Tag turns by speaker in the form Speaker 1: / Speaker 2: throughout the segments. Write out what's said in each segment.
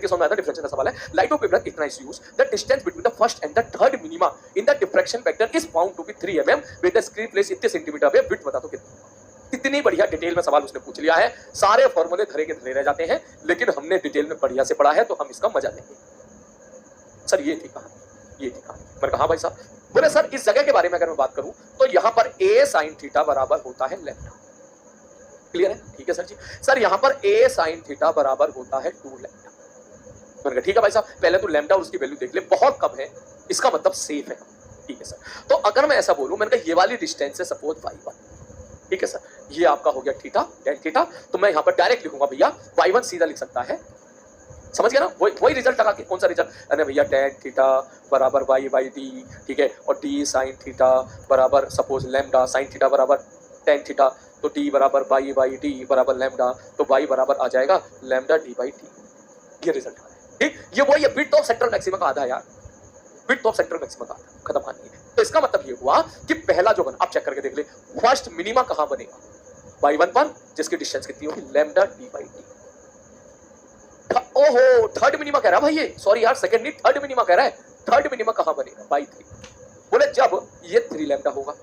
Speaker 1: लिख के समझ में आता है डिफ्रेक्शन का सवाल है। लाइट ऑफ वेवलेंथ इतना is use the distance between the first and the third minima in the diffraction vector is found to be 3 mm with the screen place इतने सेंटीमीटर अवे। विड्थ बता दो कितना। इतनी बढ़िया डिटेल में सवाल उसने पूछ लिया है, सारे फॉर्मूले धरे के धरे रह जाते हैं, लेकिन हमने डिटेल में बढ़िया से पढ़ा है तो हम इसका मजा लेंगे। सर ये थी कहानी, ये थी कहानी। मैंने कहा भाई साहब, बोले सर इस जगह के बारे में अगर मैं बात करूं तो यहां पर a sin थीटा बराबर होता है लैम्डा। क्लियर है? ठीक है सर जी। सर यहां पर a sin थीटा बराबर होता है 2 लैम्डा। मैंने कहा ठीक है भाई साहब, पहले तो लैम्डा और उसकी वैल्यू देख ले, बहुत कम है, इसका मतलब सेफ है। ठीक है सर। तो अगर मैं ऐसा बोलूं, मैंने कहा ये वाली डिस्टेंस है सपोज y1, ठीक है सर, ये आपका हो गया थीटा, tan थीटा, तो मैं यहां पर डायरेक्ट लिखूंगा भैया y1 सीधा लिख सकता है, समझ गया ना? वही रिजल्ट लगा के, कौन सा रिजल्ट? अरे भैया tan थीटा बराबर y बाई डी, ठीक है, और d sin थीटा बराबर सपोज लैम्डा, sin थीटा बराबर tan थीटा, तो d बराबर y बाई डी बराबर लैम्डा, तो y बराबर आ जाएगा लैम्डा d बाई डी। ये रिजल्ट आ रहा है, ठीक? ये वही है, विड्थ ऑफ सेंट्रल मैक्सिमा का आधा यार, विड्थ ऑफ सेंट्रल मैक्सिमा का आधा, खत्म कहानी है। तो इसका मतलब ये हुआ कि पहला जो बना, आप चेक करके देख ले, फर्स्ट मिनिमा कहां बनेगा? y1 पर, जिसकी डिस्टेंस कितनी होगी? Lambda d by D. ओहो, थर्ड मिनिमा कह रहा है भाई, ये सॉरी यार, सेकंड नहीं, थर्ड मिनिमा कह रहा है। थर्ड मिनिमा कहां बनेगा? बाई 3। बोले जब ये 3 लैम्डा होगा,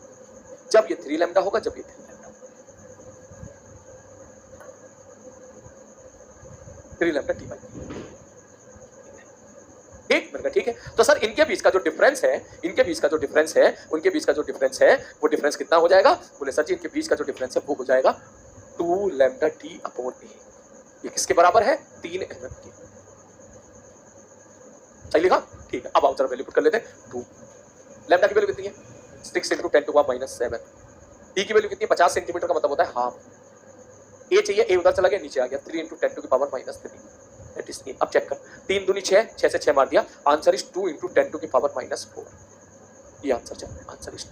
Speaker 1: जब ये 3 लैम्डा होगा, जब ये 3 लैम्डा, 3 लैम्डा डी बाई ठीक। मैंने कहा ठीक है। तो सर इनके बीच का जो डिफरेंस है, इनके बीच का जो डिफरेंस है, उनके बीच का जो डिफरेंस है, वो डिफरेंस कितना हो जाएगा? बोले सर जी इनके बीच का जो डिफरेंस है वो हो जाएगा 2 लैम्डा डी अपॉन ए। ये किसके बराबर है? 3 mm के। सही लिखा? ठीक है। अब आओ जरा वैल्यू पुट कर लेते हैं। 2 लैम्डा की वैल्यू कितनी है? 6 × 10⁻⁷। टी की वैल्यू कितनी है? 50 सेंटीमीटर का मतलब होता है हाफ। ए चाहिए, ए उधर चला गया, नीचे आ गया, 3 × 10⁻³ दैट इज 8। अब चेक कर, 3 दूनी 6, 6 से 6 मार दिया, आंसर इज 2 × 10⁻⁴। ये आंसर चल रहा है, आंसर इज